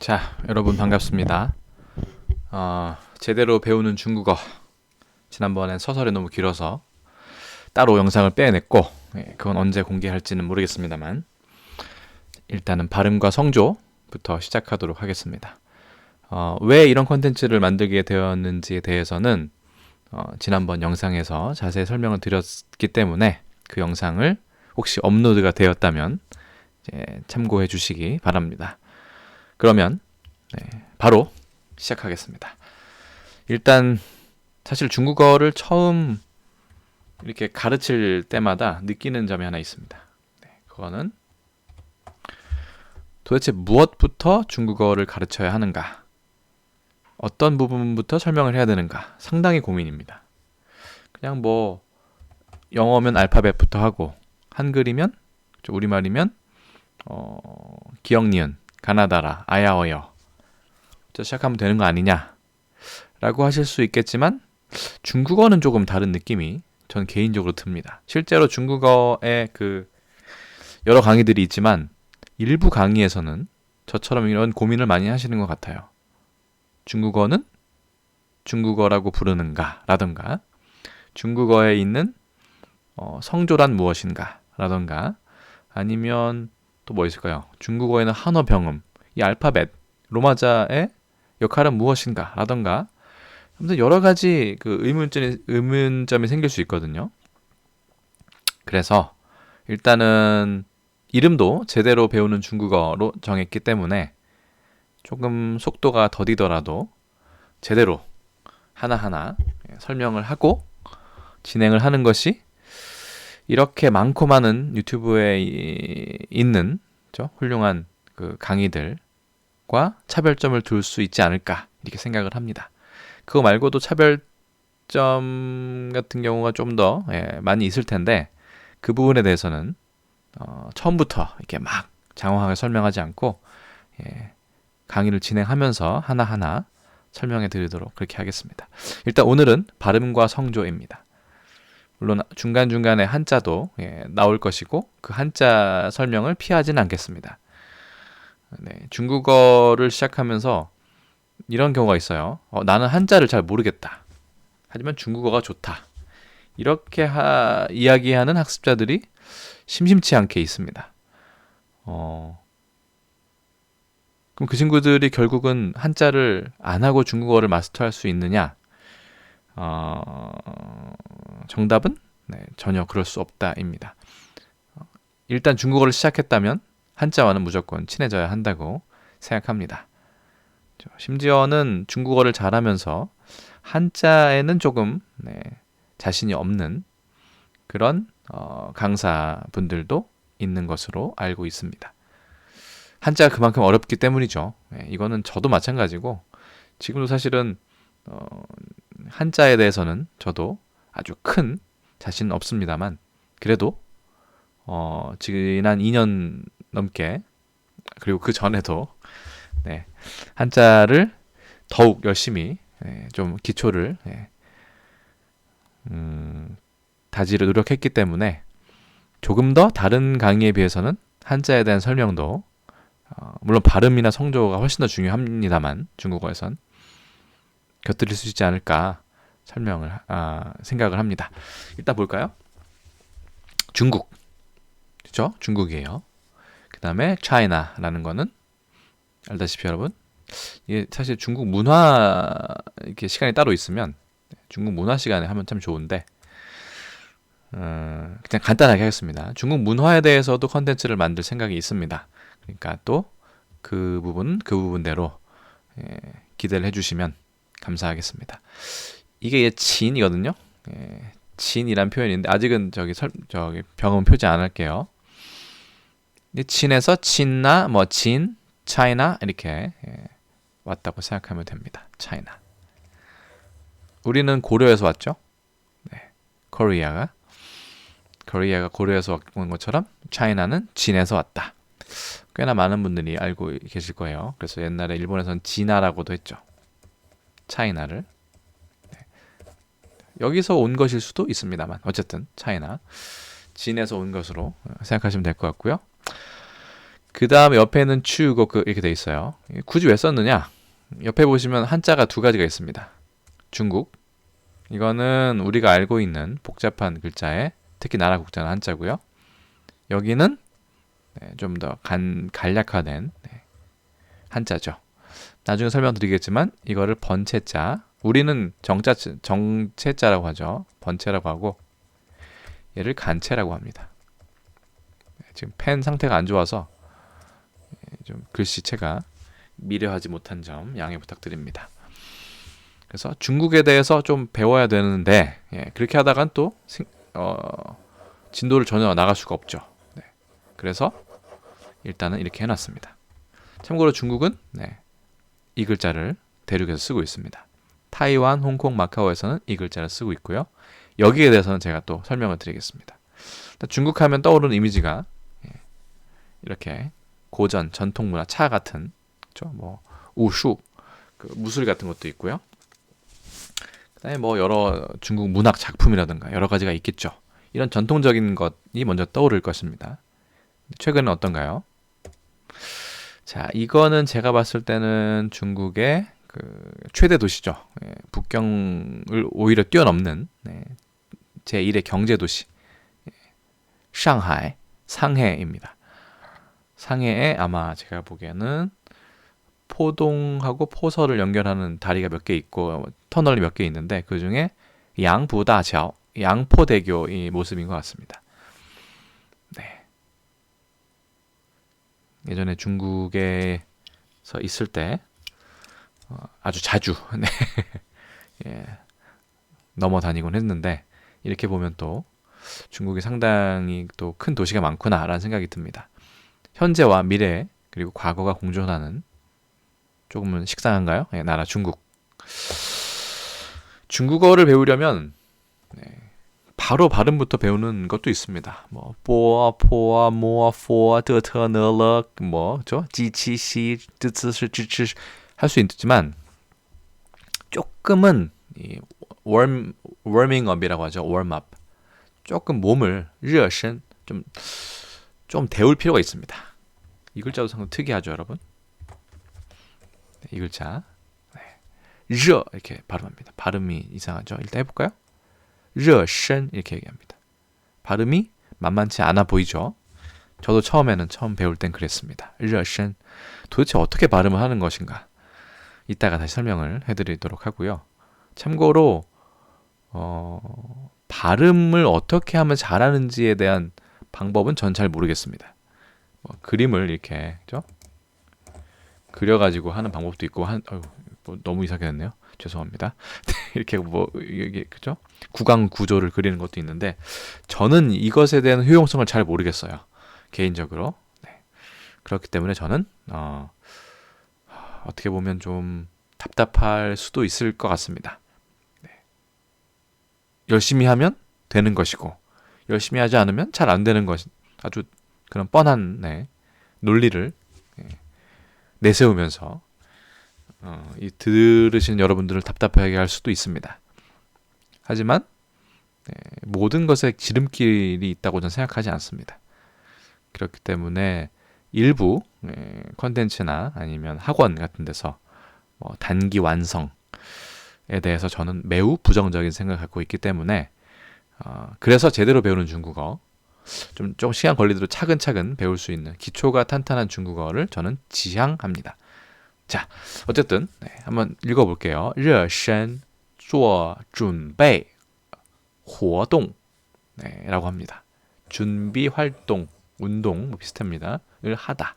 자, 여러분 반갑습니다. 제대로 배우는 중국어. 지난번엔 서설이 너무 길어서 따로 영상을 빼냈고, 그건 언제 공개할지는 모르겠습니다만, 일단은 발음과 성조부터 시작하도록 하겠습니다. 왜 이런 컨텐츠를 만들게 되었는지에 대해서는 지난번 영상에서 자세히 설명을 드렸기 때문에 그 영상을 혹시 업로드가 되었다면 참고해 주시기 바랍니다. 그러면 바로 시작하겠습니다. 일단 사실 중국어를 처음 이렇게 가르칠 때마다 느끼는 점이 하나 있습니다. 그거는 도대체 무엇부터 중국어를 가르쳐야 하는가? 어떤 부분부터 설명을 해야 되는가? 상당히 고민입니다. 그냥 뭐 영어면 알파벳부터 하고 한글이면 우리말이면 기역, 니은, 가나다라, 아야어여 시작하면 되는 거 아니냐 라고 하실 수 있겠지만 중국어는 조금 다른 느낌이 전 개인적으로 듭니다. 실제로 중국어에 그 여러 강의들이 있지만 일부 강의에서는 저처럼 이런 고민을 많이 하시는 것 같아요. 중국어는 중국어라고 부르는가 라던가 중국어에 있는 성조란 무엇인가 라던가 아니면 또 뭐 있을까요? 중국어에는 한어 병음, 이 알파벳, 로마자의 역할은 무엇인가 라던가 아무튼 여러 가지 그 의문점이 생길 수 있거든요. 그래서 일단은 이름도 제대로 배우는 중국어로 정했기 때문에 조금 속도가 더디더라도 제대로 하나하나 설명을 하고 진행을 하는 것이 이렇게 많고 많은 유튜브에 있는 훌륭한 그 강의들과 차별점을 둘 수 있지 않을까 이렇게 생각을 합니다. 그거 말고도 차별점 같은 경우가 좀 더 많이 있을 텐데 그 부분에 대해서는 처음부터 이렇게 막 장황하게 설명하지 않고 강의를 진행하면서 하나하나 설명해 드리도록 그렇게 하겠습니다. 일단 오늘은 발음과 성조입니다. 물론 중간중간에 한자도 나올 것이고 그 한자 설명을 피하지는 않겠습니다. 중국어를 시작하면서 이런 경우가 있어요. 나는 한자를 잘 모르겠다. 하지만 중국어가 좋다. 이렇게 이야기하는 학습자들이 심심치 않게 있습니다. 그럼 그 친구들이 결국은 한자를 안 하고 중국어를 마스터할 수 있느냐? 정답은 전혀 그럴 수 없다입니다. 일단 중국어를 시작했다면 한자와는 무조건 친해져야 한다고 생각합니다. 심지어는 중국어를 잘하면서 한자에는 조금 자신이 없는 그런 강사분들도 있는 것으로 알고 있습니다. 한자가 그만큼 어렵기 때문이죠. 이거는 저도 마찬가지고 지금도 사실은 한자에 대해서는 저도 아주 큰 자신은 없습니다만 그래도 지난 2년 넘게 그리고 그 전에도 한자를 더욱 열심히 좀 기초를 다지려 노력했기 때문에 조금 더 다른 강의에 비해서는 한자에 대한 설명도 물론 발음이나 성조가 훨씬 더 중요합니다만 중국어에선 곁들일 수 있지 않을까 생각을 합니다. 일단 볼까요? 중국, 그렇죠? 중국이에요. 그 다음에 China라는 거는 알다시피 여러분 이게 사실 중국 문화 이렇게 시간이 따로 있으면 중국 문화 시간에 하면 참 좋은데 그냥 간단하게 하겠습니다. 중국 문화에 대해서도 컨텐츠를 만들 생각이 있습니다. 그러니까 또 그 부분대로 기대를 해주시면 감사하겠습니다. 이게 진이거든요. 진이란 표현인데 아직은 저기 병음 표지 안 할게요. 진에서 진나 진, 차이나 이렇게 왔다고 생각하면 됩니다. 차이나. 우리는 고려에서 왔죠. 코리아가 고려에서 온 것처럼 차이나는 진에서 왔다. 꽤나 많은 분들이 알고 계실 거예요. 그래서 옛날에 일본에서는 진화라고도 했죠. 차이나를. 여기서 온 것일 수도 있습니다만 어쨌든 차이나 진에서 온 것으로 생각하시면 될 것 같고요. 그 다음에 옆에는 추고 이렇게 돼 있어요. 굳이 왜 썼느냐? 옆에 보시면 한자가 두 가지가 있습니다. 중국. 이거는 우리가 알고 있는 복잡한 글자에 특히 나라 국자는 한자고요. 여기는 좀 더 간략화된 한자죠. 나중에 설명드리겠지만 이거를 번체자, 우리는 정체자라고 하죠. 번체라고 하고 얘를 간체라고 합니다. 지금 펜 상태가 안 좋아서 좀 글씨체가 미려하지 못한 점 양해 부탁드립니다. 그래서 중국에 대해서 좀 배워야 되는데 그렇게 하다간 또 진도를 전혀 나갈 수가 없죠. 그래서 일단은 이렇게 해놨습니다. 참고로 중국은 이 글자를 대륙에서 쓰고 있습니다. 타이완, 홍콩, 마카오에서는 이 글자를 쓰고 있고요. 여기에 대해서는 제가 또 설명을 드리겠습니다. 중국 하면 떠오르는 이미지가 이렇게 고전, 전통문화, 차 같은 뭐 우슈, 무술 같은 것도 있고요. 그다음에 뭐 여러 중국 문학 작품이라든가 여러 가지가 있겠죠. 이런 전통적인 것이 먼저 떠오를 것입니다. 최근은 어떤가요? 자, 이거는 제가 봤을 때는 중국의 최대 도시죠. 북경을 오히려 뛰어넘는 제1의 경제 도시 상하이, 상해입니다. 상해에 아마 제가 보기에는 포동하고 포서를 연결하는 다리가 몇 개 있고 터널이 몇 개 있는데 그 중에 양부다桥, 양포대교의 모습인 것 같습니다. 예전에 중국에서 있을 때 아주 자주 넘어다니곤 했는데 이렇게 보면 또 중국이 상당히 또 큰 도시가 많구나라는 생각이 듭니다. 현재와 미래 그리고 과거가 공존하는 조금은 식상한가요? 나라 중국. 중국어를 배우려면 바로 발음부터 배우는 것도 있습니다. 뭐 뽀아, 포아, 모아, 포아, 드터, 너러, 뭐죠? 지치시, 드츠시, 지치 할 수 있지만 조금은 워밍업이라고 하죠. 웜업. 조금 몸을热身 좀 데울 필요가 있습니다. 이 글자도 상당히 특이하죠, 여러분. 이 글자 르 이렇게 발음합니다. 발음이 이상하죠. 일단 해볼까요? 热身 이렇게 얘기합니다. 발음이 만만치 않아 보이죠. 저도 처음 배울 땐 그랬습니다. 热身 도대체 어떻게 발음을 하는 것인가? 이따가 다시 설명을 해드리도록 하고요. 참고로 발음을 어떻게 하면 잘하는지에 대한 방법은 전 잘 모르겠습니다. 그림을 이렇게 그려가지고 하는 방법도 있고 너무 이상하게 됐네요. 죄송합니다. 이렇게 이게 그죠? 구강 구조를 그리는 것도 있는데 저는 이것에 대한 효용성을 잘 모르겠어요. 개인적으로. 그렇기 때문에 저는 어떻게 보면 좀 답답할 수도 있을 것 같습니다. 열심히 하면 되는 것이고 열심히 하지 않으면 잘 안 되는 것, 아주 그런 뻔한 논리를 내세우면서 이 들으시는 여러분들을 답답하게 할 수도 있습니다. 하지만 모든 것에 지름길이 있다고 저는 생각하지 않습니다. 그렇기 때문에 일부 컨텐츠나 아니면 학원 같은 데서 단기 완성에 대해서 저는 매우 부정적인 생각을 갖고 있기 때문에 그래서 제대로 배우는 중국어, 좀 시간 걸리더라도 차근차근 배울 수 있는 기초가 탄탄한 중국어를 저는 지향합니다. 자, 어쨌든 한번 읽어볼게요. 热身做准备活动라고 합니다. 준비, 활동, 운동 비슷합니다. 을 하다.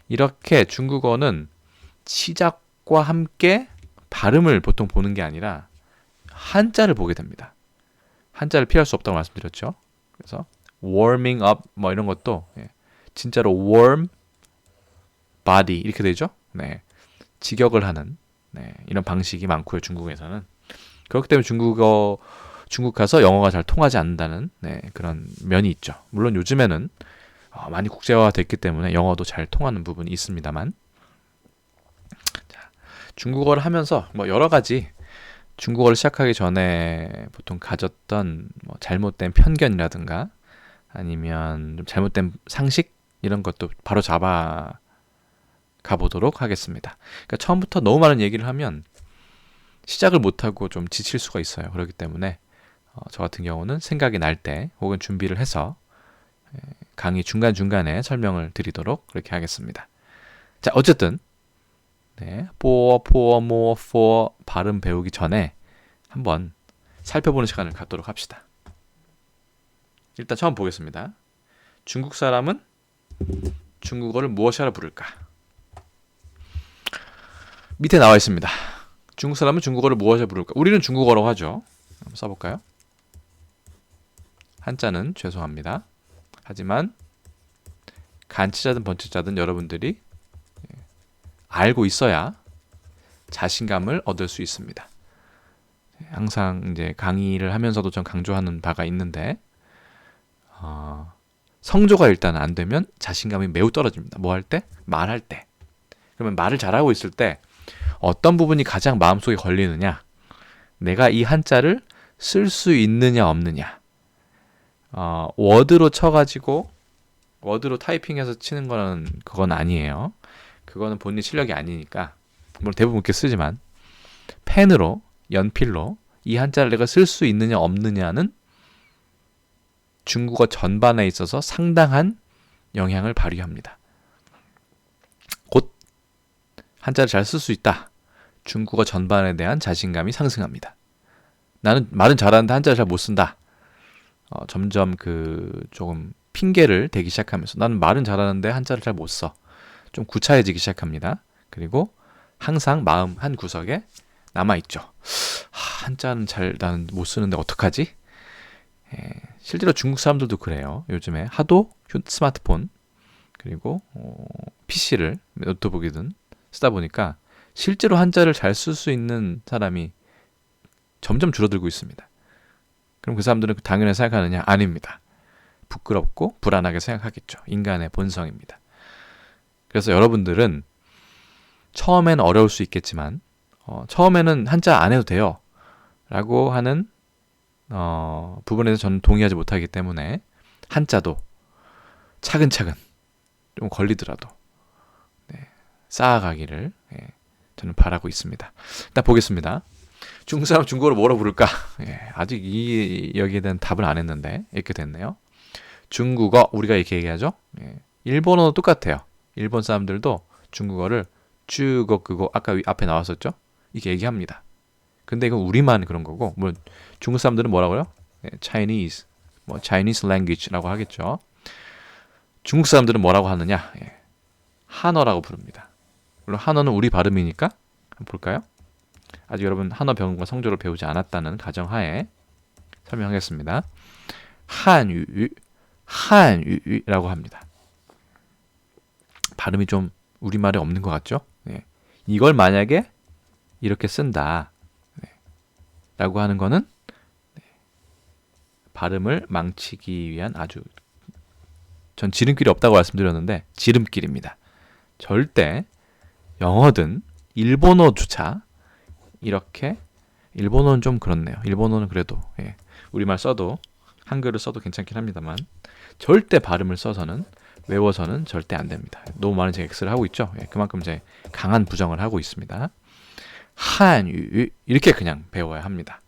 이렇게 중국어는 시작과 함께 발음을 보통 보는 게 아니라 한자를 보게 됩니다. 한자를 피할 수 없다고 말씀드렸죠. 그래서 warming up 이런 것도 진짜로 warm body 이렇게 되죠. 직역을 하는 이런 방식이 많고요. 중국에서는. 그렇기 때문에 중국 가서 영어가 잘 통하지 않는다는 그런 면이 있죠. 물론 요즘에는 많이 국제화가 됐기 때문에 영어도 잘 통하는 부분이 있습니다만, 자, 중국어를 하면서 여러 가지 중국어를 시작하기 전에 보통 가졌던 잘못된 편견이라든가 아니면 좀 잘못된 상식 이런 것도 바로 잡아 가보도록 하겠습니다. 그러니까 처음부터 너무 많은 얘기를 하면 시작을 못하고 좀 지칠 수가 있어요. 그렇기 때문에 저 같은 경우는 생각이 날 때 혹은 준비를 해서 강의 중간중간에 설명을 드리도록 그렇게 하겠습니다. 자, 어쨌든 for, more, for 발음 배우기 전에 한번 살펴보는 시간을 갖도록 합시다. 일단 처음 보겠습니다. 중국 사람은 중국어를 무엇이라 부를까? 밑에 나와 있습니다. 중국 사람은 중국어를 무엇이라 부를까? 우리는 중국어라고 하죠. 한번 써볼까요? 한자는 죄송합니다. 하지만 간치자든 번치자든 여러분들이 알고 있어야 자신감을 얻을 수 있습니다. 항상 이제 강의를 하면서도 좀 강조하는 바가 있는데 성조가 일단 안 되면 자신감이 매우 떨어집니다. 뭐 할 때? 말할 때. 그러면 말을 잘하고 있을 때 어떤 부분이 가장 마음속에 걸리느냐? 내가 이 한자를 쓸 수 있느냐 없느냐? 워드로 쳐가지고 워드로 타이핑해서 치는 거는 그건 아니에요. 그거는 본인 실력이 아니니까 물론 대부분 그렇게 쓰지만 펜으로 연필로 이 한자를 내가 쓸 수 있느냐 없느냐는 중국어 전반에 있어서 상당한 영향을 발휘합니다. 곧 한자를 잘 쓸 수 있다. 중국어 전반에 대한 자신감이 상승합니다. 나는 말은 잘하는데 한자를 잘 못 쓴다. 점점 조금 핑계를 대기 시작하면서 나는 말은 잘하는데 한자를 잘 못 써. 좀 구차해지기 시작합니다. 그리고 항상 마음 한 구석에 남아있죠. 한자는 나는 못 쓰는데 어떡하지? 실제로 중국 사람들도 그래요. 요즘에 하도 스마트폰 그리고 PC를 노트북이든 쓰다 보니까 실제로 한자를 잘 쓸 수 있는 사람이 점점 줄어들고 있습니다. 그럼 그 사람들은 당연히 생각하느냐? 아닙니다. 부끄럽고 불안하게 생각하겠죠. 인간의 본성입니다. 그래서 여러분들은 처음에는 어려울 수 있겠지만 처음에는 한자 안 해도 돼요. 라고 하는 부분에서 저는 동의하지 못하기 때문에 한자도 차근차근 좀 걸리더라도 쌓아가기를 저는 바라고 있습니다. 일단 보겠습니다. 중국 사람 중국어를 뭐라 부를까? 아직 여기에 대한 답을 안 했는데 이렇게 됐네요. 중국어 우리가 이렇게 얘기하죠. 일본어도 똑같아요. 일본 사람들도 중국어를 쭈거 그거 아까 앞에 나왔었죠. 이렇게 얘기합니다. 근데 이건 우리만 그런 거고, 물론 중국 사람들은 뭐라고요? Chinese, Chinese language라고 하겠죠. 중국 사람들은 뭐라고 하느냐? 한어라고 부릅니다. 물론 한어는 우리 발음이니까 한번 볼까요? 아직 여러분 한어 배움과 성조를 배우지 않았다는 가정하에 설명하겠습니다. 한유라고 합니다. 발음이 좀 우리말에 없는 것 같죠? 이걸 만약에 이렇게 쓴다 라고 하는 거는 발음을 망치기 위한 전 지름길이 없다고 말씀드렸는데 지름길입니다. 절대 영어든 일본어조차 이렇게 일본어는 좀 그렇네요. 일본어는 그래도 우리말 써도 한글을 써도 괜찮긴 합니다만 절대 발음을 써서는 외워서는 절대 안 됩니다. 너무 많은 제가 X를 하고 있죠. 그만큼 제 강한 부정을 하고 있습니다. 한유 이렇게 그냥 배워야 합니다.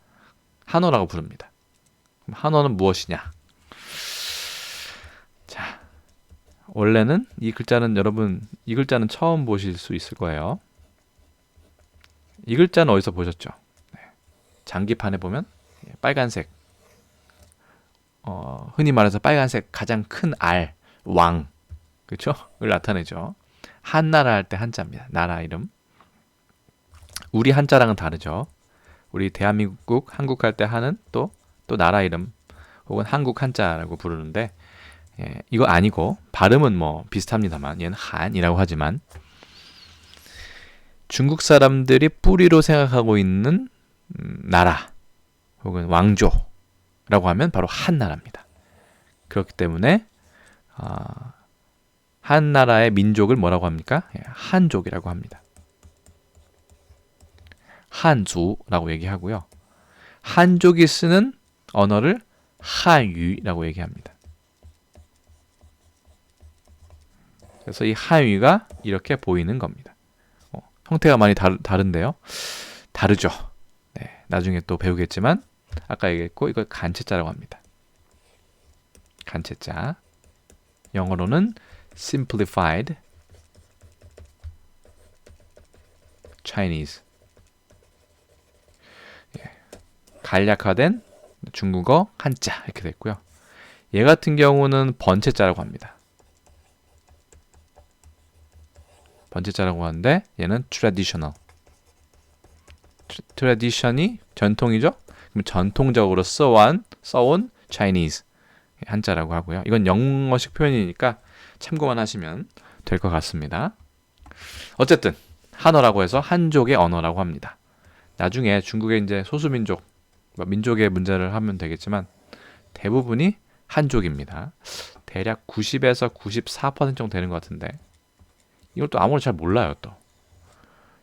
한어라고 부릅니다. 그럼 한어는 무엇이냐? 자, 원래는 이 글자는 여러분 이 글자는 처음 보실 수 있을 거예요. 이 글자는 어디서 보셨죠? 장기판에 보면 빨간색 흔히 말해서 빨간색 가장 큰 알, 왕 그렇죠? 을 나타내죠. 한나라 할 때 한자입니다. 나라 이름. 우리 한자랑은 다르죠. 우리 대한민국 한국 할 때 한은 또 나라 이름 혹은 한국 한자라고 부르는데 이거 아니고 발음은 뭐 비슷합니다만 얘는 한이라고 하지만 중국 사람들이 뿌리로 생각하고 있는 나라 혹은 왕조라고 하면 바로 한나라입니다. 그렇기 때문에 한나라의 민족을 뭐라고 합니까? 한족이라고 합니다. 한주라고 얘기하고요. 한족이 쓰는 언어를 한유라고 얘기합니다. 그래서 이 한위가 이렇게 보이는 겁니다. 형태가 많이 다른데요. 다르죠. 네, 나중에 또 배우겠지만 아까 얘기했고 이걸 간체자라고 합니다. 간체자. 영어로는 simplified Chinese. 예, 간략화된 중국어 한자 이렇게 됐고요. 얘 같은 경우는 번체자라고 합니다. 번체자라고 하는데 얘는 traditional. tradition이 전통이죠. 그럼 전통적으로 써온 Chinese 한자라고 하고요. 이건 영어식 표현이니까 참고만 하시면 될 것 같습니다. 어쨌든 한어라고 해서 한족의 언어라고 합니다. 나중에 중국의 이제 소수민족, 민족의 문제를 하면 되겠지만 대부분이 한족입니다. 대략 90에서 94% 정도 되는 것 같은데 이걸 또 아무도 잘 몰라요. 또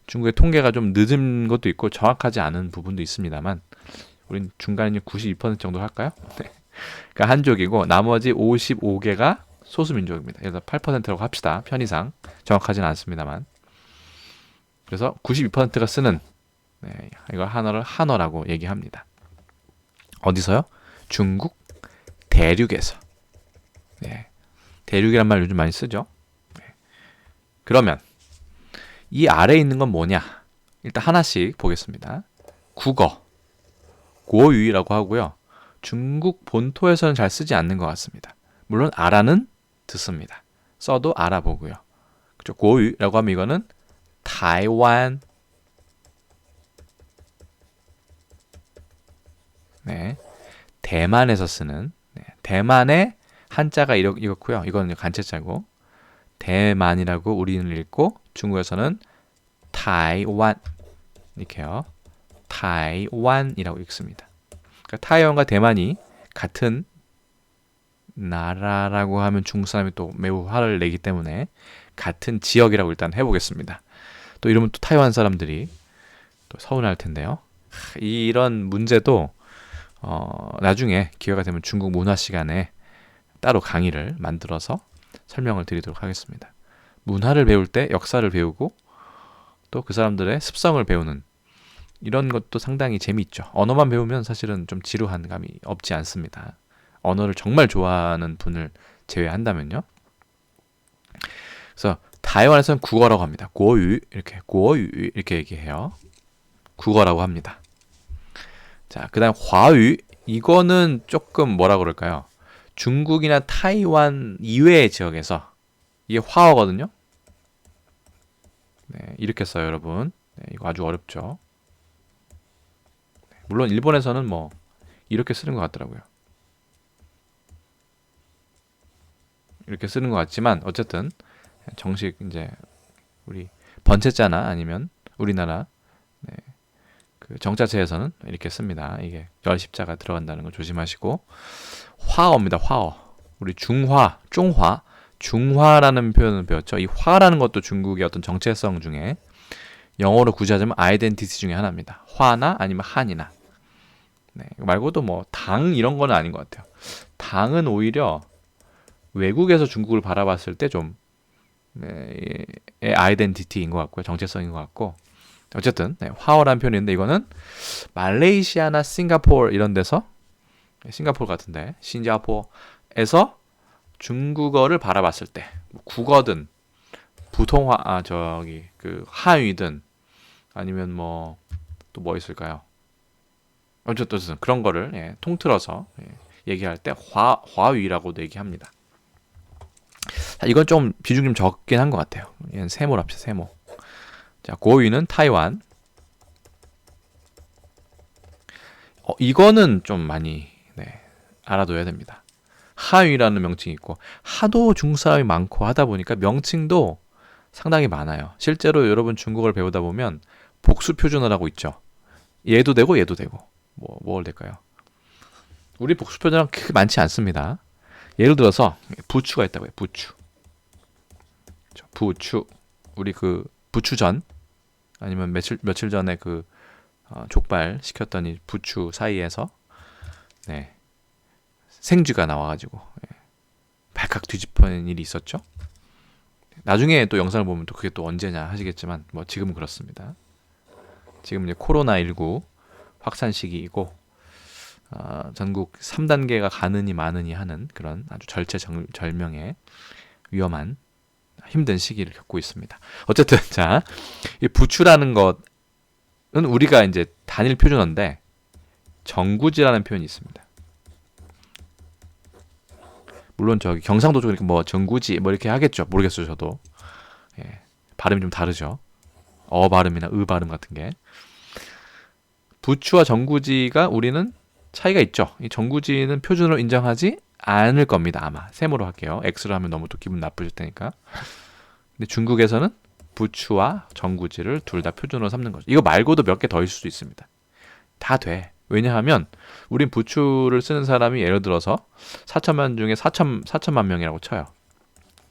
중국의 통계가 좀 늦은 것도 있고 정확하지 않은 부분도 있습니다만 우린 중간에 92% 정도 할까요? 네. 그러니까 한족이고 나머지 55개가 소수민족입니다. 그래서 8%라고 합시다. 편의상 정확하지는 않습니다만 그래서 92%가 쓰는 이걸 한어를 한어라고 얘기합니다. 어디서요? 중국 대륙에서. 네. 대륙이란 말 요즘 많이 쓰죠. 네. 그러면 이 아래에 있는 건 뭐냐? 일단 하나씩 보겠습니다. 국어, 고유라고 하고요. 중국 본토에서는 잘 쓰지 않는 것 같습니다. 물론 알아는 듣습니다. 써도 알아보고요. 그죠? 고유라고 하면 이거는 타이완, 네, 대만에서 쓰는 대만의 한자가 이렇고요. 이거는 간체자고 대만이라고 우리는 읽고 중국에서는 타이완 이렇게요. 타이완이라고 읽습니다. 그러니까 타이완과 대만이 같은 나라라고 하면 중국 사람이 또 매우 화를 내기 때문에 같은 지역이라고 일단 해보겠습니다. 또 이러면 또 타이완 사람들이 또 서운할 텐데요. 이런 문제도 나중에 기회가 되면 중국 문화 시간에 따로 강의를 만들어서 설명을 드리도록 하겠습니다. 문화를 배울 때 역사를 배우고 또 그 사람들의 습성을 배우는 이런 것도 상당히 재미있죠. 언어만 배우면 사실은 좀 지루한 감이 없지 않습니다. 언어를 정말 좋아하는 분을 제외한다면요. 그래서 타이완에서는 국어라고 합니다. 고유 이렇게 얘기해요. 국어라고 합니다. 자, 그다음 화유 이거는 조금 뭐라 그럴까요? 중국이나 타이완 이외의 지역에서 이게 화어거든요. 네, 이렇게 써요, 여러분. 네, 이거 아주 어렵죠. 물론 일본에서는 뭐 이렇게 쓰는 것 같더라고요. 이렇게 쓰는 것 같지만 어쨌든 정식 이제 우리 번체자나 아니면 우리나라 그 정자체에서는 이렇게 씁니다. 이게 열십자가 들어간다는 거 조심하시고 화어입니다. 화어. 우리 중화, 중화, 중화라는 표현을 배웠죠. 이 화라는 것도 중국의 어떤 정체성 중에 영어로 구제하자면 아이덴티티 중에 하나입니다. 화나 아니면 한이나. 네, 말고도 뭐 당 이런 거는 아닌 것 같아요. 당은 오히려 외국에서 중국을 바라봤을 때 좀 아이덴티티인 것 같고요. 정체성인 것 같고 어쨌든 화어라는 표현이 있는데 이거는 말레이시아나 싱가포르 이런 데서 싱가포르 같은데 신자포에서 중국어를 바라봤을 때 국어든 부통화 그 한위든 아니면 뭐 또 뭐 있을까요? 어쨌든 그런 거를 통틀어서 얘기할 때 화위라고도 얘기합니다. 자, 이건 좀 비중 좀 적긴 한 것 같아요. 얘는 세모로 합시다. 세모. 자, 고유는 타이완. 이거는 좀 많이 알아둬야 됩니다. 하위라는 명칭이 있고 하도 중국 사람이 많고 하다 보니까 명칭도 상당히 많아요. 실제로 여러분 중국어를 배우다 보면 복수 표준어라고 있죠. 얘도 되고 얘도 되고 뭘 될까요? 우리 복수 표준어는 그렇게 많지 않습니다. 예를 들어서 부추가 있다고 해요. 부추. 우리 그 부추전 아니면 며칠 전에 그 족발 시켰더니 부추 사이에서 생쥐가 나와가지고 발칵 뒤집어낸 일이 있었죠. 나중에 또 영상을 보면 또 그게 또 언제냐 하시겠지만 뭐 지금은 그렇습니다. 지금 이제 코로나19 확산 시기이고 전국 3단계가 가느니 마느니 하는 그런 아주 절체절명의 위험한 힘든 시기를 겪고 있습니다. 어쨌든 자, 이 부추라는 것은 우리가 이제 단일 표준어인데 정구지라는 표현이 있습니다. 물론 저기 경상도 쪽이니까 뭐 정구지 뭐 이렇게 하겠죠. 모르겠어요, 저도. 예, 발음이 좀 다르죠. 어 발음이나 으 발음 같은 게. 부추와 정구지가 우리는 차이가 있죠. 이 정구지는 표준어로 인정하지 않을 겁니다. 아마 세모로 할게요. X로 하면 너무 또 기분 나쁘실 테니까. 근데 중국에서는 부추와 정구지를 둘 다 표준어로 삼는 거죠. 이거 말고도 몇 개 더 있을 수 있습니다. 다 돼. 왜냐하면 우린 부추를 쓰는 사람이 예를 들어서 4천만 중에 4천만 명이라고 쳐요.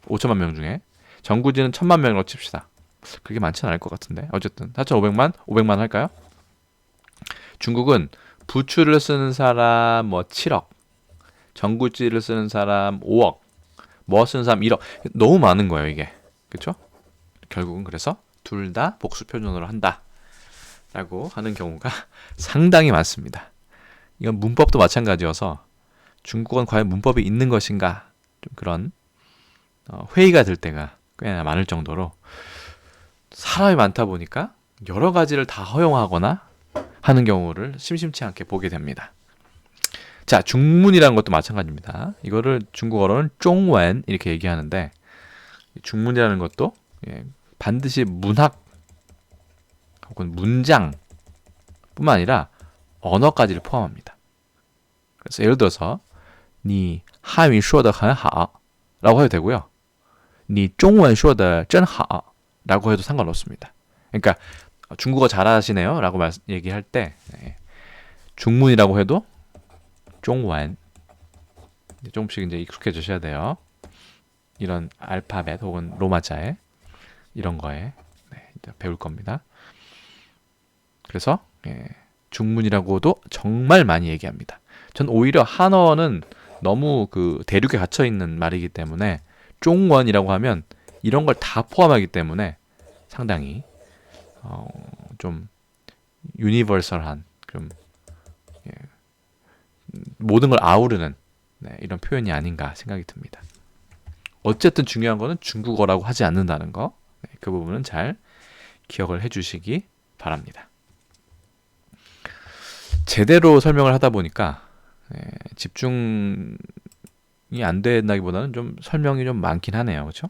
5천만 명 중에. 정구지는 1,000만 명이라고 칩시다. 그게 많지는 않을 것 같은데. 어쨌든 4,500만? 500만 할까요? 중국은 부추를 쓰는 사람 뭐 7억, 정구지를 쓰는 사람 5억, 뭐 쓰는 사람 1억. 너무 많은 거예요, 이게. 그렇죠? 결국은 그래서 둘 다 복수 표준어로 한다. 라고 하는 경우가 상당히 많습니다. 이건 문법도 마찬가지여서 중국어는 과연 문법이 있는 것인가 좀 그런 회의가 들 때가 꽤나 많을 정도로 사람이 많다 보니까 여러 가지를 다 허용하거나 하는 경우를 심심치 않게 보게 됩니다. 자, 중문이라는 것도 마찬가지입니다. 이거를 중국어로는 쫑원 이렇게 얘기하는데 중문이라는 것도 반드시 문학 혹은 문장 뿐만 아니라 언어까지를 포함합니다. 그래서 예를 들어서 니 한유 说得很好 라고 해도 되고요. 니 中文说得真好 라고 해도 상관없습니다. 그러니까 중국어 잘하시네요 라고 얘기할 때 중문이라고 해도 中文 조금씩 이제 익숙해지셔야 돼요. 이런 알파벳 혹은 로마자에 이런 거에 이제 배울 겁니다. 그래서 중문이라고도 정말 많이 얘기합니다. 전 오히려 한어는 너무 그 대륙에 갇혀 있는 말이기 때문에 쫑원이라고 하면 이런 걸 다 포함하기 때문에 상당히 좀 유니버설한 좀 모든 걸 아우르는 이런 표현이 아닌가 생각이 듭니다. 어쨌든 중요한 거는 중국어라고 하지 않는다는 거. 그 부분은 잘 기억을 해주시기 바랍니다. 제대로 설명을 하다 보니까 집중이 안 된다기보다는 좀 설명이 좀 많긴 하네요. 그렇죠?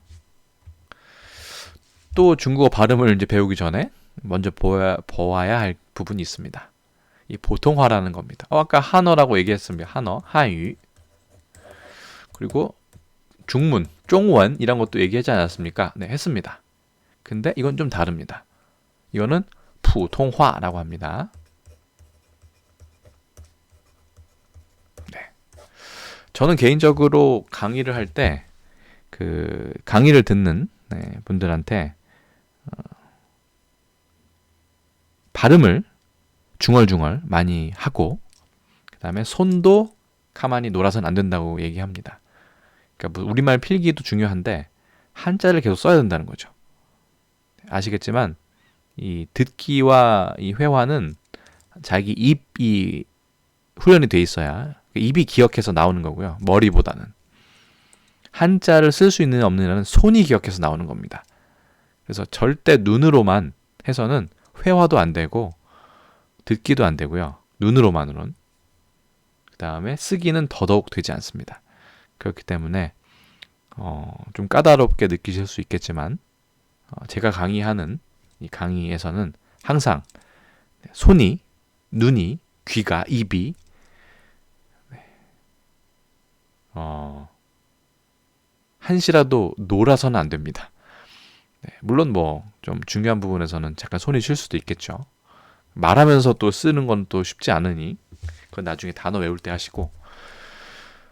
또 중국어 발음을 이제 배우기 전에 먼저 보아야 할 부분이 있습니다. 이 보통화라는 겁니다. 아까 한어라고 얘기했습니다. 한어, 한유. 그리고 중문, 쫑원 이런 것도 얘기하지 않았습니까? 네, 했습니다. 근데 이건 좀 다릅니다. 이거는 푸통화라고 합니다. 네. 저는 개인적으로 강의를 할 때 그 강의를 듣는 분들한테 발음을 중얼중얼 많이 하고 그 다음에 손도 가만히 놀아서는 안 된다고 얘기합니다. 그러니까 우리말 필기도 중요한데 한자를 계속 써야 된다는 거죠. 아시겠지만 이 듣기와 이 회화는 자기 입이 훈련이 돼 있어야 입이 기억해서 나오는 거고요. 머리보다는. 한자를 쓸 수 있는 없느냐는 손이 기억해서 나오는 겁니다. 그래서 절대 눈으로만 해서는 회화도 안 되고 듣기도 안 되고요. 눈으로만으로는. 그 다음에 쓰기는 더더욱 되지 않습니다. 그렇기 때문에 좀 까다롭게 느끼실 수 있겠지만 제가 강의하는 이 강의에서는 항상 손이, 눈이, 귀가, 입이 한시라도 놀아서는 안 됩니다. 물론 뭐 좀 중요한 부분에서는 잠깐 손이 쉴 수도 있겠죠. 말하면서 또 쓰는 건 또 쉽지 않으니 그건 나중에 단어 외울 때 하시고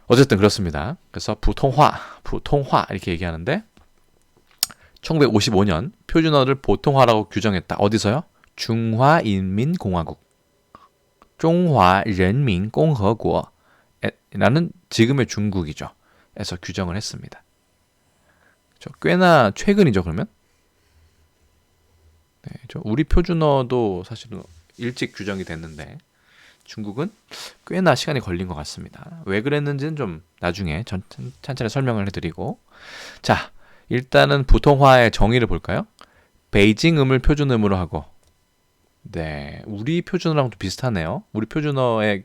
어쨌든 그렇습니다. 그래서 부통화 이렇게 얘기하는데 1955년 표준어를 보통화라고 규정했다. 어디서요? 중화인민공화국 중화人民共和国라는 지금의 중국이죠. 에서 규정을 했습니다. 꽤나 최근이죠, 그러면? 네, 우리 표준어도 사실은 일찍 규정이 됐는데 중국은 꽤나 시간이 걸린 것 같습니다. 왜 그랬는지는 좀 나중에 천천히 설명을 해드리고, 자, 일단은 부통화의 정의를 볼까요? 베이징음을 표준음으로 하고, 네, 우리 표준어랑 좀 비슷하네요. 우리 표준어의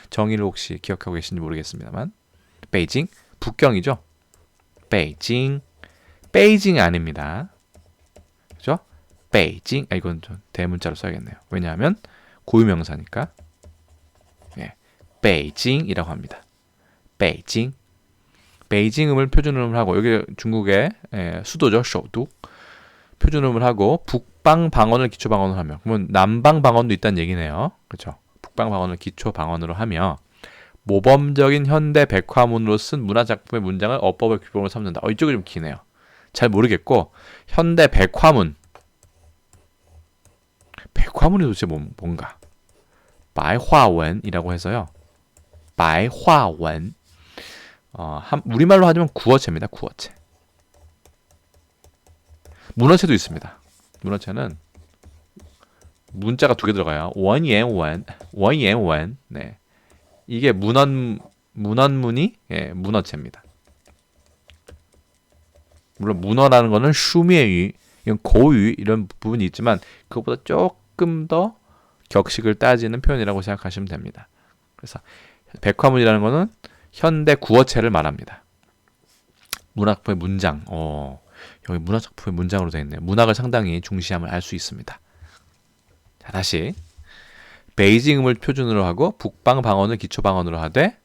정의를 혹시 기억하고 계신지 모르겠습니다만, 베이징, 북경이죠. 베이징, 베이징 아닙니다. 그죠? 베이징, 이건 좀 대문자로 써야겠네요. 왜냐하면 고유명사니까. 예, 베이징이라고 합니다. 베이징, 베이징음을 표준음을 하고, 여기 중국의 수도죠, 쇼도. 표준음을 하고 북방 방언을 기초 방언으로 하며, 그러면 남방 방언도 있다는 얘기네요. 그렇죠? 북방 방언을 기초 방언으로 하며 모범적인 현대 백화문으로 쓴 문화 작품의 문장을 어법의 기본으로 삼는다. 이쪽이 좀 기네요. 잘 모르겠고, 현대 백화문이 도대체 뭔가? 바이화원이라고 해서요. 바이화원. 우리말로 하자면 구어체입니다. 구어체. 문어체도 있습니다. 문어체는 문자가 2개 들어가요. 원옌원, 원옌원. 네, 이게 문헌문이 문어체입니다. 물론 문어라는 거는 슈미에유, 이건 고유 이런 부분이 있지만 그것보다 조금 더 격식을 따지는 표현이라고 생각하시면 됩니다. 그래서 백화문이라는 거는 현대 구어체를 말합니다. 문학품의 문장. 여기 문학작품의 문장으로 되어 있네요. 문학을 상당히 중시함을 알 수 있습니다. 자, 다시 베이징음을 표준으로 하고 북방 방언을 기초 방언으로 하되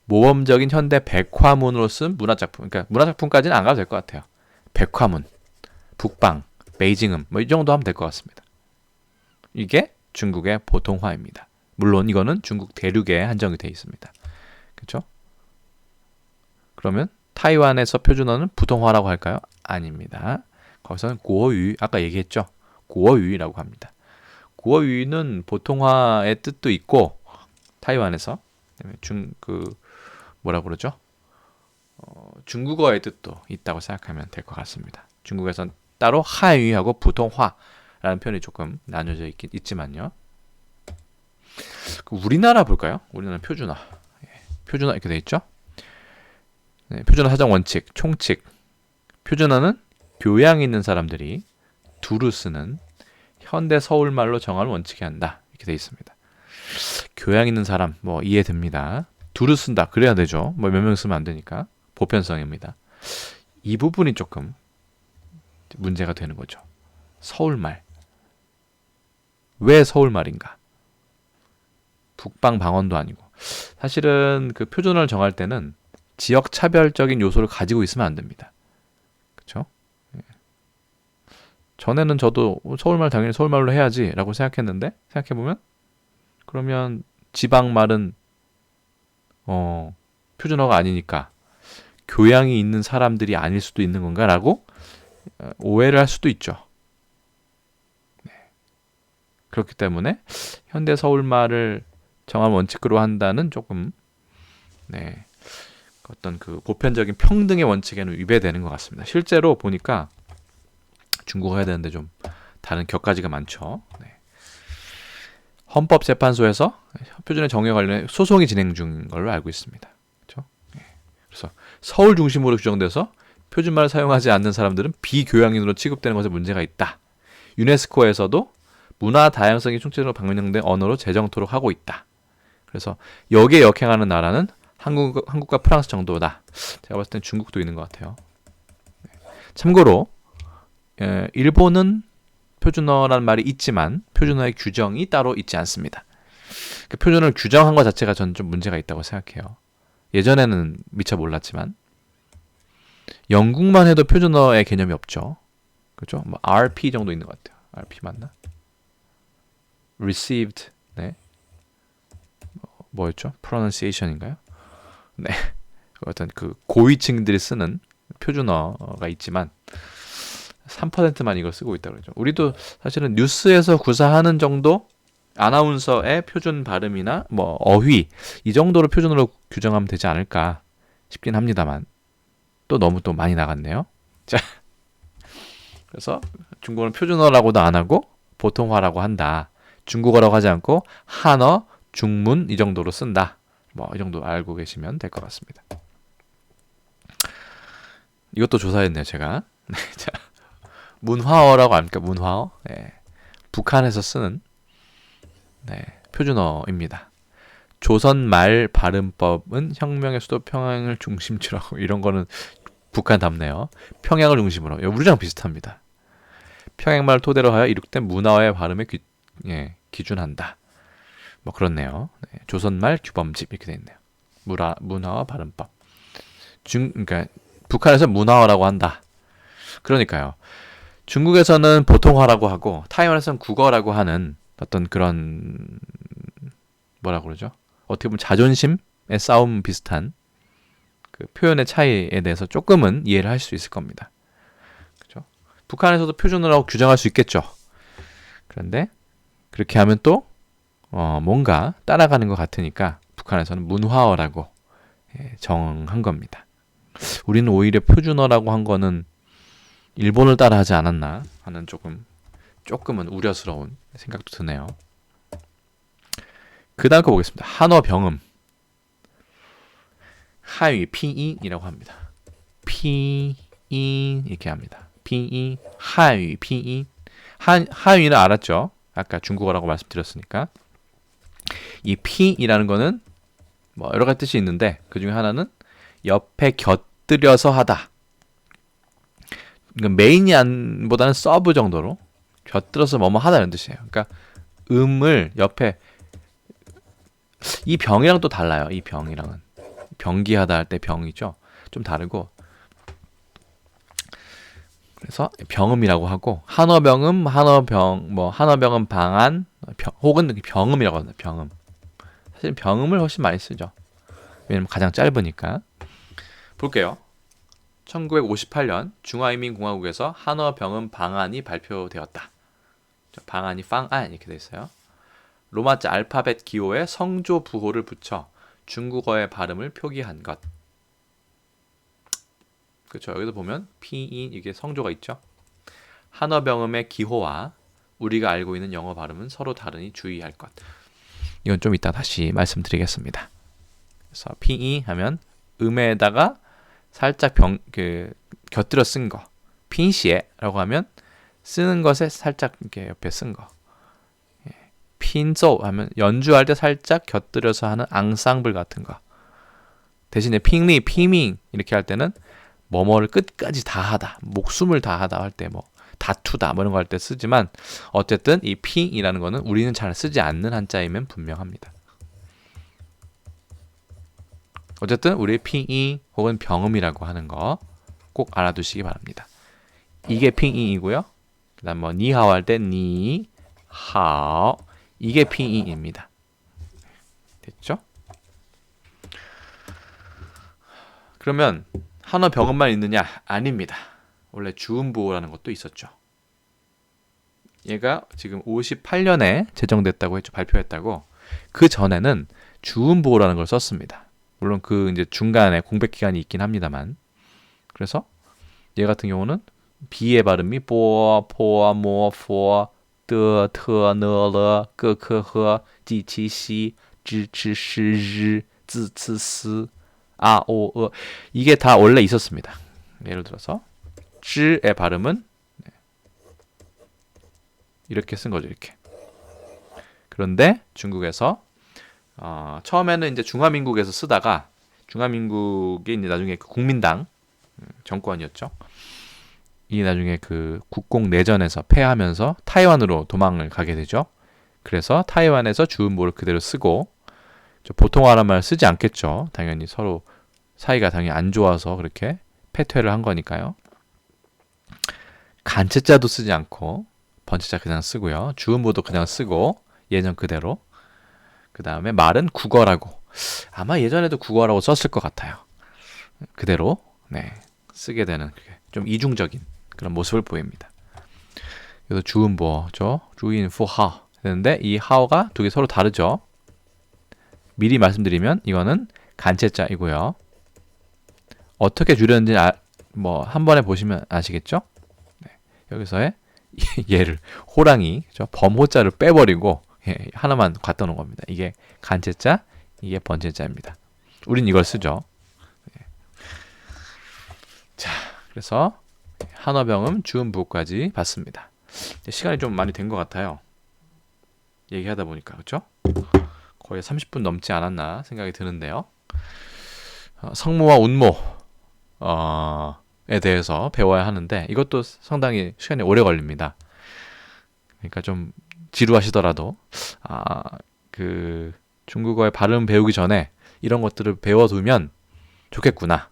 모범적인 현대 백화문으로 쓴 문학작품. 그러니까 문학작품까지는 안 가도 될 것 같아요. 백화문, 북방, 베이징음 이 정도 하면 될 것 같습니다. 이게 중국의 보통화입니다. 물론 이거는 중국 대륙에 한정이 되어 있습니다. 그렇죠? 그러면 타이완에서 표준어는 부통화라고 할까요? 아닙니다. 거기서는 고어유, 아까 얘기했죠. 고어유라고 합니다. 고어유는 보통화의 뜻도 있고, 타이완에서 뭐라 그러죠? 중국어의 뜻도 있다고 생각하면 될 것 같습니다. 중국에선 따로 한유하고 부통화라는 표현이 조금 나눠져 있지만요. 우리나라 볼까요? 우리나라 표준어. 표준어 이렇게 돼 있죠? 네, 표준어 사정 원칙, 총칙. 표준어는 교양 있는 사람들이 두루 쓰는 현대 서울말로 정하는 원칙이 한다. 이렇게 돼 있습니다. 교양 있는 사람 이해됩니다. 두루 쓴다. 그래야 되죠. 몇 명 쓰면 안 되니까. 보편성입니다. 이 부분이 조금 문제가 되는 거죠. 서울말. 왜 서울말인가? 북방 방언도 아니고. 사실은 그 표준어를 정할 때는 지역 차별적인 요소를 가지고 있으면 안 됩니다. 그렇죠? 전에는 저도 서울말 당연히 서울말로 해야지라고 생각했는데, 생각해보면 그러면 지방말은 표준어가 아니니까 교양이 있는 사람들이 아닐 수도 있는 건가라고 오해를 할 수도 있죠. 네. 그렇기 때문에 현대 서울말을 정한 원칙으로 한다는 조금 어떤 그 보편적인 평등의 원칙에는 위배되는 것 같습니다. 실제로 보니까 중국어 해야 되는데 좀 다른 격가지가 많죠. 네. 헌법재판소에서 표준의 정의와 관련해 소송이 진행 중인 걸로 알고 있습니다. 그렇죠? 네. 그래서 서울 중심으로 규정돼서 표준말을 사용하지 않는 사람들은 비교양인으로 취급되는 것에 문제가 있다. 유네스코에서도 문화 다양성이 총체적으로 방면된 언어로 제정토록 하고 있다. 그래서 여기에 역행하는 나라는 한국과 프랑스 정도다. 제가 봤을 땐 중국도 있는 것 같아요. 참고로 일본은 표준어라는 말이 있지만 표준어의 규정이 따로 있지 않습니다. 그 표준어를 규정한 것 자체가 저는 좀 문제가 있다고 생각해요. 예전에는 미처 몰랐지만 영국만 해도 표준어의 개념이 없죠. 그렇죠? RP 정도 있는 것 같아요. RP 맞나? Received. 네. 뭐였죠? Pronunciation인가요? 네. 어떤 그 고위층들이 쓰는 표준어가 있지만 3%만 이걸 쓰고 있다고 그러죠. 우리도 사실은 뉴스에서 구사하는 정도 아나운서의 표준 발음이나 어휘 이 정도로 표준으로 규정하면 되지 않을까 싶긴 합니다만 또 너무 많이 나갔네요. 자, 그래서 중국어는 표준어라고도 안 하고 보통화라고 한다. 중국어라고 하지 않고 한어, 중문 이 정도로 쓴다. 뭐 이 정도 알고 계시면 될 것 같습니다. 이것도 조사했네요, 제가. 네, 자, 문화어라고 합니까? 문화어. 네, 북한에서 쓰는 네, 표준어입니다. 조선 말 발음법은 혁명의 수도 평양을 중심지로 하고 이런 거는 북한답네요. 평양을 중심으로. 우리랑 비슷합니다. 평양말을 토대로 하여 이룩된 문화어의 발음에 기준한다. 뭐 그렇네요. 네, 조선말 규범집 이렇게 돼 있네요. 문화어 발음법. 그러니까 북한에서 문화어라고 한다. 그러니까요. 중국에서는 보통화라고 하고 타이완에서는 국어라고 하는 어떤 그런 뭐라 그러죠? 어떻게 보면 자존심의 싸움 비슷한 그 표현의 차이에 대해서 조금은 이해를 할 수 있을 겁니다. 그렇죠? 북한에서도 표준어라고 규정할 수 있겠죠. 그런데 그렇게 하면 또 뭔가 따라가는 것 같으니까 북한에서는 문화어라고 정한 겁니다. 우리는 오히려 표준어라고 한 거는 일본을 따라하지 않았나 하는 조금은 우려스러운 생각도 드네요. 그 다음 거 보겠습니다. 한어 병음. 하위 피인이라고 합니다. 피인 이렇게 합니다. 피인, 하위 피인. 하위는 알았죠? 아까 중국어라고 말씀드렸으니까. 이 피이라는 거는 뭐 여러 가지 뜻이 있는데 그 중에 하나는 옆에 곁들여서 하다. 메인이 보다는 서브 정도로 곁들여서 뭐뭐 하다 이런 뜻이에요. 그러니까 음을 옆에 이 병이랑 또 달라요. 이 병이랑은 병기하다 할 때 병이죠. 좀 다르고 그래서 병음이라고 하고 한어병음, 한어병 뭐 한어병음 방안 혹은 병음이라고 합니다. 병음. 사실 병음을 훨씬 많이 쓰죠. 왜냐면 가장 짧으니까. 볼게요. 1958년 중화인민공화국에서 한어병음 방안이 발표되었다. 방안이 방안 이렇게 돼 있어요. 로마자 알파벳 기호에 성조 부호를 붙여 중국어의 발음을 표기한 것. 그렇죠. 여기도 보면 피인 이게 성조가 있죠. 한어병음의 기호와 우리가 알고 있는 영어 발음은 서로 다르니 주의할 것. 이건 좀 이따 다시 말씀드리겠습니다. 그래서 피인 하면 음에다가 살짝 곁들여 쓴 거. 핀시에라고 하면 쓰는 것에 살짝 이렇게 옆에 쓴 거. 핀조 하면 연주할 때 살짝 곁들여서 하는 앙상블 같은 거. 대신에 핑리, 피밍 이렇게 할 때는 뭐뭐를 끝까지 다 하다, 목숨을 다하다 할 때 뭐 다투다 뭐 이런 거 할 때 쓰지만 어쨌든 이 핑이라는 거는 우리는 잘 쓰지 않는 한자임은 분명합니다. 어쨌든 우리 핑이 혹은 병음이라고 하는 거 꼭 알아두시기 바랍니다. 이게 핑이이고요. 그다음 뭐 니하오 할 때 니하오 이게 핑이입니다. 됐죠? 그러면 한어 병음만 있느냐? 아닙니다. 원래 주음보호라는 것도 있었죠. 얘가 지금 58년에 제정됐다고 했죠. 발표했다고. 그 전에는 주음보호라는 걸 썼습니다. 물론 그 이제 중간에 공백 기간이 있긴 합니다만. 그래서 얘 같은 경우는 비의 발음이 뽀, 포, 모, 포, 더, 터, 너, 러, 그, 그, 허, 지, 치, 시, 지, 치, 시, 르, 즈, 츠, 스, 아, 오, 이게 다 원래 있었습니다. 예를 들어서 즈의 발음은 이렇게 쓴 거죠. 이렇게. 그런데 중국에서 처음에는 이제 중화민국에서 쓰다가 중화민국이 이제 나중에 그 국민당 정권이었죠. 이 나중에 그 국공 내전에서 패하면서 타이완으로 도망을 가게 되죠. 그래서 타이완에서 주음보를 그대로 쓰고 보통화란 말 쓰지 않겠죠. 당연히 서로 사이가 당연히 안 좋아서 그렇게 패퇴를 한 거니까요. 간체자도 쓰지 않고 번체자 그냥 쓰고요. 주음보도 그냥 쓰고 예전 그대로. 그 다음에 말은 국어라고. 아마 예전에도 국어라고 썼을 것 같아요. 그대로 쓰게 되는 좀 이중적인 그런 모습을 보입니다. 그래서 주음보죠. 주인푸하 되는데 이 하어가 두 개 서로 다르죠. 미리 말씀드리면 이거는 간체자이고요. 어떻게 줄였는지 뭐 한 번에 보시면 아시겠죠? 네, 여기서의 얘를 호랑이, 그죠? 범호자를 빼버리고 하나만 갖다 놓은 겁니다. 이게 간제자, 이게 번제자입니다. 우린 이걸 쓰죠. 자, 그래서 한어병음 주음부까지 봤습니다. 시간이 좀 많이 된 것 같아요. 얘기하다 보니까, 그렇죠? 거의 30분 넘지 않았나 생각이 드는데요. 성모와 운모에 대해서 배워야 하는데 이것도 상당히 시간이 오래 걸립니다. 그러니까 좀 지루하시더라도 그 중국어의 발음 배우기 전에 이런 것들을 배워두면 좋겠구나.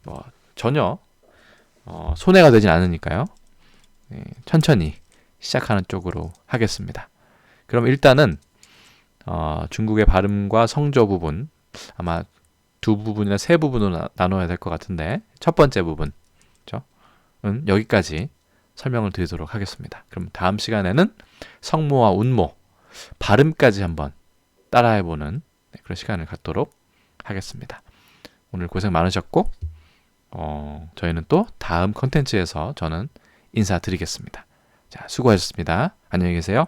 뭐 전혀 손해가 되진 않으니까요. 천천히 시작하는 쪽으로 하겠습니다. 그럼 일단은 중국의 발음과 성조 부분, 아마 두 부분이나 세 부분으로 나눠야 될 것 같은데 첫 번째 부분, 은 여기까지 설명을 드리도록 하겠습니다. 그럼 다음 시간에는 성모와 운모, 발음까지 한번 따라해보는 그런 시간을 갖도록 하겠습니다. 오늘 고생 많으셨고 저희는 또 다음 컨텐츠에서 저는 인사드리겠습니다. 자, 수고하셨습니다. 안녕히 계세요.